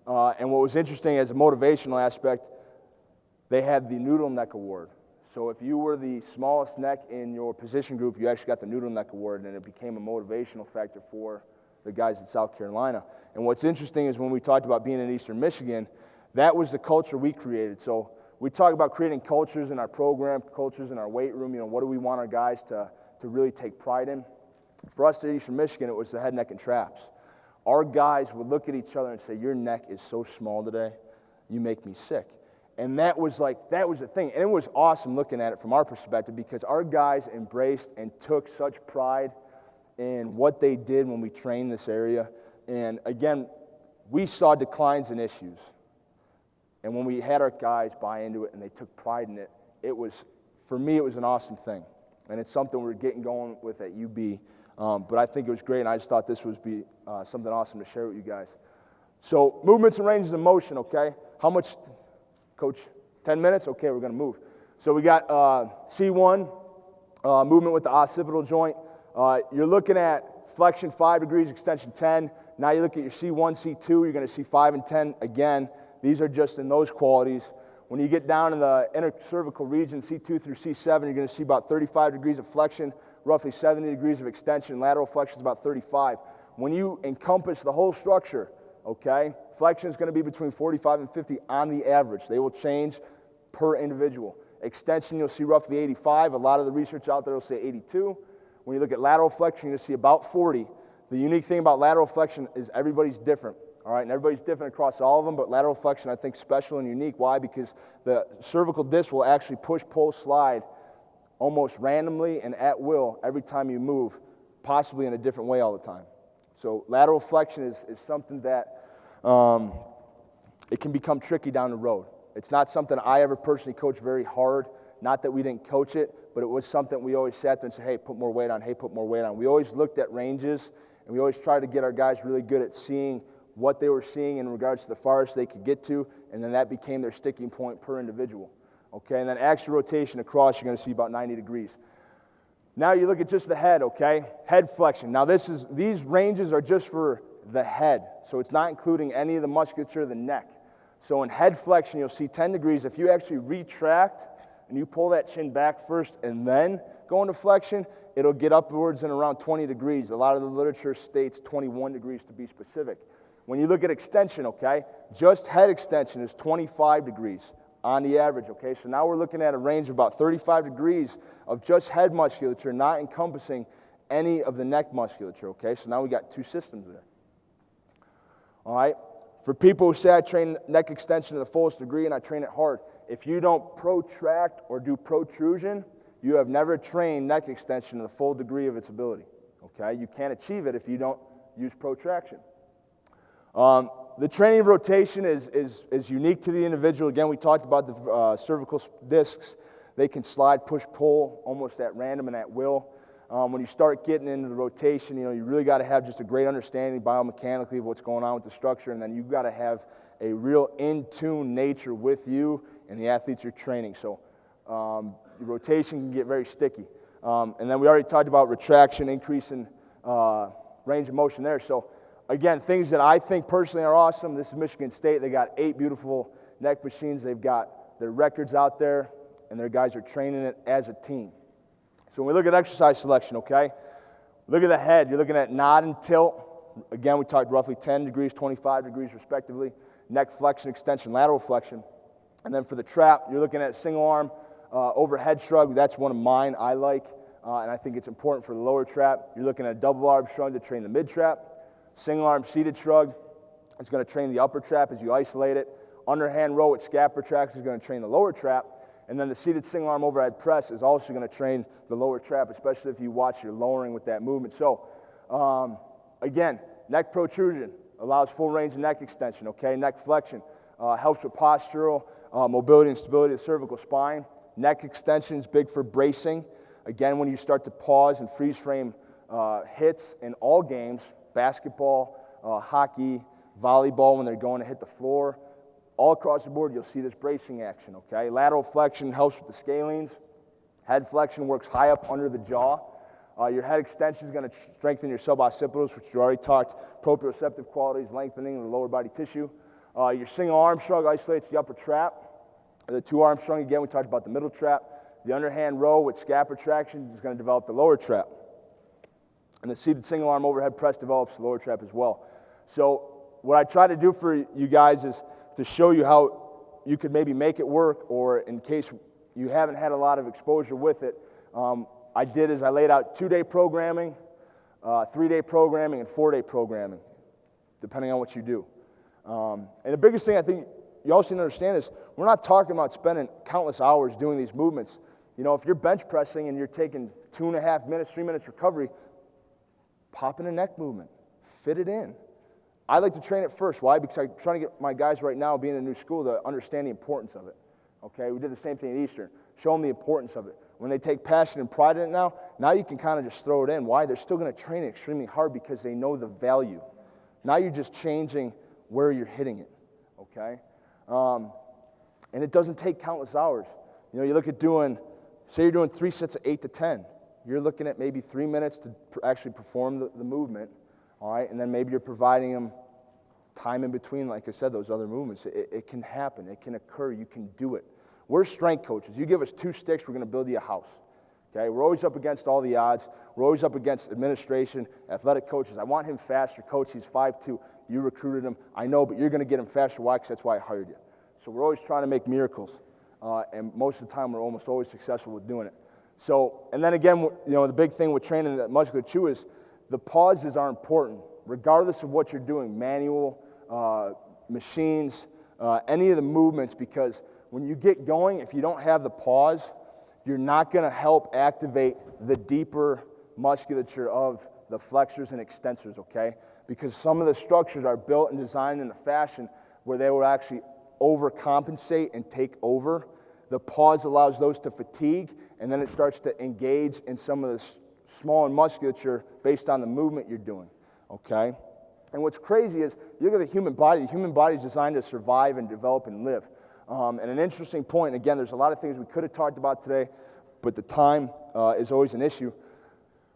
And what was interesting as a motivational aspect, they had the Noodle Neck Award. So if you were the smallest neck in your position group, you actually got the Noodle Neck Award, and it became a motivational factor for the guys at South Carolina. And what's interesting is when we talked about being in Eastern Michigan, that was the culture we created. So we talk about creating cultures in our program, cultures in our weight room. What do we want our guys to really take pride in? For us at Eastern Michigan, it was the head, neck, and traps. Our guys would look at each other and say, your neck is so small today, you make me sick. And that was the thing. And it was awesome looking at it from our perspective because our guys embraced and took such pride in what they did when we trained this area. And again, we saw declines in issues. And when we had our guys buy into it and they took pride in it, for me, it was an awesome thing. And it's something we're getting going with at UB. But I think it was great, and I just thought this would be something awesome to share with you guys. So movements and ranges of motion, okay? How much, Coach? 10 minutes? Okay, we're going to move. So we got C1, movement with the occipital joint. You're looking at flexion 5 degrees, extension 10. Now you look at your C1, C2, you're going to see 5 and 10 again. These are just in those qualities. When you get down in the intercervical region, C2 through C7, you're going to see about 35 degrees of flexion, roughly 70 degrees of extension. Lateral flexion is about 35. When you encompass the whole structure, okay, flexion is going to be between 45 and 50 on the average. They will change per individual. Extension, you'll see roughly 85. A lot of the research out there will say 82. When you look at lateral flexion, you'll see about 40. The unique thing about lateral flexion is everybody's different. All right, and everybody's different across all of them, but lateral flexion I think special and unique. Why? Because the cervical disc will actually push, pull, slide almost randomly and at will every time you move, possibly in a different way all the time. So lateral flexion is something that it can become tricky down the road. It's not something I ever personally coach very hard. Not that we didn't coach it, but it was something we always sat there and said, hey, put more weight on, hey, put more weight on. We always looked at ranges, and we always tried to get our guys really good at seeing what they were seeing in regards to the farthest they could get to, and then that became their sticking point per individual. Okay, and then axial rotation across, you're going to see about 90 degrees. Now you look at just the head, okay? Head flexion. Now these ranges are just for the head, so it's not including any of the musculature of the neck. So in head flexion, you'll see 10 degrees. If you actually retract and you pull that chin back first and then go into flexion, it'll get upwards and around 20 degrees. A lot of the literature states 21 degrees to be specific. When you look at extension, okay, just head extension is 25 degrees on the average, okay? So now we're looking at a range of about 35 degrees of just head musculature, not encompassing any of the neck musculature, okay? So now we got two systems there. All right? For people who say I train neck extension to the fullest degree and I train it hard, if you don't protract or do protrusion, you have never trained neck extension to the full degree of its ability, okay? You can't achieve it if you don't use protraction. The training of rotation is unique to the individual. Again, we talked about the cervical discs. They can slide, push, pull almost at random and at will. When you start getting into the rotation, you really got to have just a great understanding biomechanically of what's going on with the structure, and then you've got to have a real in-tune nature with you and the athletes you're training. So the rotation can get very sticky. And then we already talked about retraction, increase in range of motion there. So again, things that I think personally are awesome. This is Michigan State. They got 8 beautiful neck machines. They've got their records out there, and their guys are training it as a team. So when we look at exercise selection, okay, look at the head. You're looking at nod and tilt. Again, we talked roughly 10 degrees, 25 degrees respectively. Neck flexion, extension, lateral flexion. And then for the trap, you're looking at a single arm overhead shrug. That's one of mine I like, and I think it's important for the lower trap. You're looking at a double arm shrug to train the mid trap. Single arm seated shrug is going to train the upper trap as you isolate it. Underhand row with scap retraction is going to train the lower trap. And then the seated single arm overhead press is also going to train the lower trap, especially if you watch your lowering with that movement. So, again, neck protrusion allows full range of neck extension, okay? Neck flexion helps with postural mobility and stability of the cervical spine. Neck extension is big for bracing. Again, when you start to pause and freeze frame hits in all games, basketball, hockey, volleyball, when they're going to hit the floor, all across the board, you'll see this bracing action, okay? Lateral flexion helps with the scalenes. Head flexion works high up under the jaw. Your head extension is going to strengthen your suboccipitals, which you already talked, proprioceptive qualities, lengthening the lower body tissue. Your single arm shrug isolates the upper trap. The two arm shrug, again, we talked about the middle trap. The underhand row with scap retraction is going to develop the lower trap. And the seated single arm overhead press develops the lower trap as well. So what I try to do for you guys is to show you how you could maybe make it work, or in case you haven't had a lot of exposure with it, I laid out 2-day programming, 3-day programming, and 4-day programming, depending on what you do. And the biggest thing I think you also need to understand is we're not talking about spending countless hours doing these movements. If you're bench pressing and you're taking 2.5 minutes, 3 minutes recovery, pop in a neck movement, fit it in. I like to train it first. Why? Because I'm trying to get my guys right now, being in a new school, to understand the importance of it. Okay, we did the same thing at Eastern. Show them the importance of it. When they take passion and pride in it now you can kind of just throw it in. Why? They're still going to train it extremely hard because they know the value. Now you're just changing where you're hitting it. Okay, and it doesn't take countless hours. You look at say you're doing 3 sets of 8 to 10. You're looking at maybe 3 minutes to actually perform the movement. All right, and then maybe you're providing them time in between, like I said, those other movements. It can happen. It can occur. You can do it. We're strength coaches. You give us 2 sticks, we're going to build you a house. Okay, we're always up against all the odds. We're always up against administration, athletic coaches. I want him faster. Coach, he's 5'2". You recruited him. I know, but you're going to get him faster. Why? Because that's why I hired you. So we're always trying to make miracles, and most of the time we're almost always successful with doing it. So, and then again, the big thing with training that muscular too is the pauses are important, regardless of what you're doing, manual, machines, any of the movements, because when you get going, if you don't have the pause, you're not going to help activate the deeper musculature of the flexors and extensors, okay? Because some of the structures are built and designed in a fashion where they will actually overcompensate and take over The pause allows those to fatigue, and then it starts to engage in some of the smaller musculature based on the movement you're doing, okay? And what's crazy is, you look at the human body is designed to survive and develop and live. And an interesting point, and again, there's a lot of things we could have talked about today, but the time is always an issue.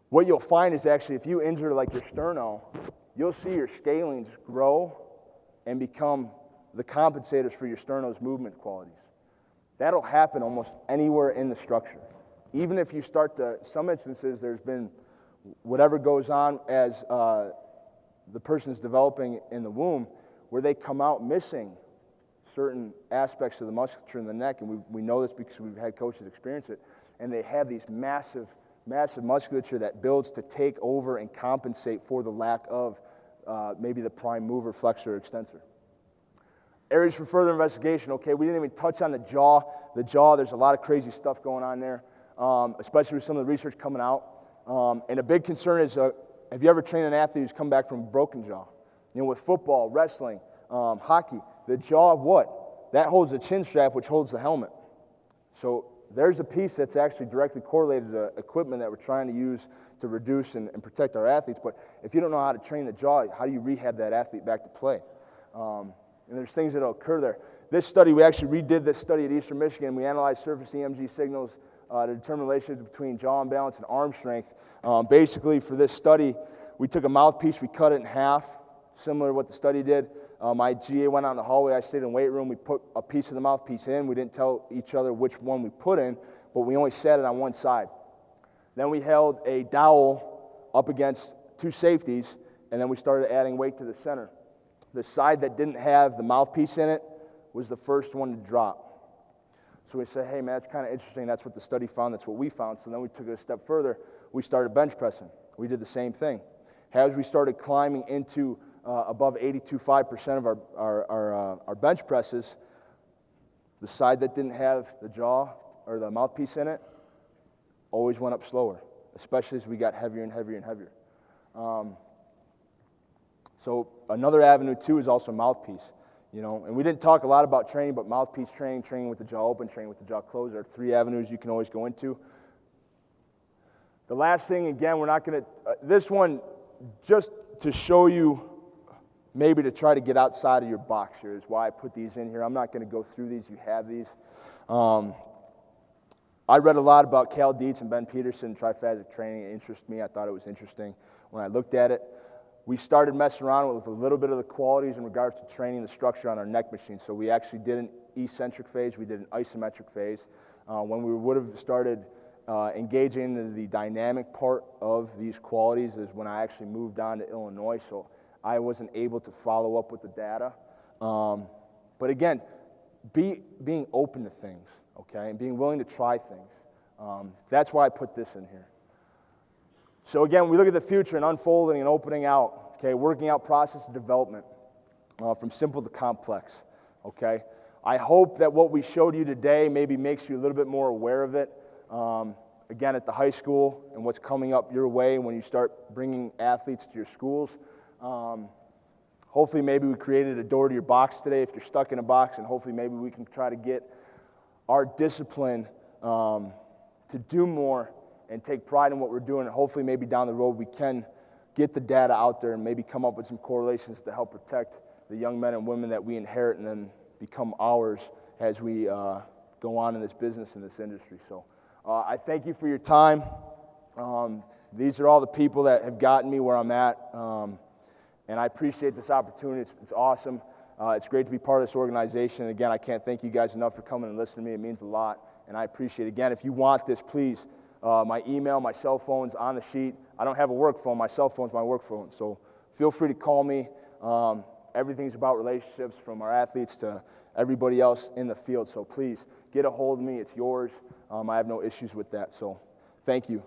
What you'll find is actually if you injure like your sterno, you'll see your scalenes grow and become the compensators for your sterno's movement qualities. That'll happen almost anywhere in the structure. Even if you start to, some instances, there's been whatever goes on as the person's developing in the womb, where they come out missing certain aspects of the musculature in the neck, and we know this because we've had coaches experience it, and they have these massive musculature that builds to take over and compensate for the lack of maybe the prime mover, flexor, or extensor. Areas for further investigation, okay, we didn't even touch on the jaw. The jaw, there's a lot of crazy stuff going on there, especially with some of the research coming out. And a big concern is, have you ever trained an athlete who's come back from a broken jaw? You know, with football, wrestling, hockey, the jaw, what? That holds the chin strap, which holds the helmet. So there's a piece that's actually directly correlated to the equipment that we're trying to use to reduce and protect our athletes. But if you don't know how to train the jaw, how do you rehab that athlete back to play? And there's things that will occur there. This study, we actually redid this study at Eastern Michigan. We analyzed surface EMG signals to determine the relationship between jaw imbalance and arm strength. Basically, for this study, we took a mouthpiece, we cut it in half, similar to what the study did. My GA went out in the hallway, I stayed in the weight room, we put a piece of the mouthpiece in. We didn't tell each other which one we put in, but we only set it on one side. Then we held a dowel up against two safeties, and then we started adding weight to the center. The side that didn't have the mouthpiece in it was the first one to drop. So we said, hey, man, that's kind of interesting. That's what the study found. That's what we found. So then we took it a step further. We started bench pressing. We did the same thing. As we started climbing into above 82.5% of our bench presses, the side that didn't have the jaw or the mouthpiece in it always went up slower, especially as we got heavier and heavier and heavier. So another avenue, too, is also mouthpiece. You know, and we didn't talk a lot about training, but mouthpiece training, training with the jaw open, training with the jaw closed are three avenues you can always go into. The last thing, again, we're not going to, this one, just to show you, maybe to try to get outside of your box here is why I put these in here. I'm not going to go through these. You have these. I read a lot about Cal Dietz and Ben Peterson, triphasic training. It interested me. I thought it was interesting when I looked at it. We started messing around with a little bit of the qualities in regards to training the structure on our neck machine. So we actually did an eccentric phase. We did an isometric phase. When we would have started engaging in the dynamic part of these qualities is when I actually moved on to Illinois. So I wasn't able to follow up with the data. But again, being open to things, okay, and being willing to try things. That's why I put this in here. So again, we look at the future and unfolding and opening out, okay, working out process of development from simple to complex, okay. I hope that what we showed you today maybe makes you a little bit more aware of it. Again, at the high school and what's coming up your way when you start bringing athletes to your schools. Hopefully maybe we created a door to your box today if you're stuck in a box, and hopefully maybe we can try to get our discipline to do more and take pride in what we're doing, and hopefully maybe down the road we can get the data out there and maybe come up with some correlations to help protect the young men and women that we inherit and then become ours as we go on in this business, in this industry. So I thank you for your time. These are all the people that have gotten me where I'm at, and I appreciate this opportunity. It's awesome. It's great to be part of this organization. And again, I can't thank you guys enough for coming and listening to me. It means a lot, and I appreciate it. Again, if you want this, please, my email, my cell phone's on the sheet. I don't have a work phone. My cell phone's my work phone, so feel free to call me. Everything's about relationships from our athletes to everybody else in the field, so please get a hold of me. It's yours. I have no issues with that, so thank you.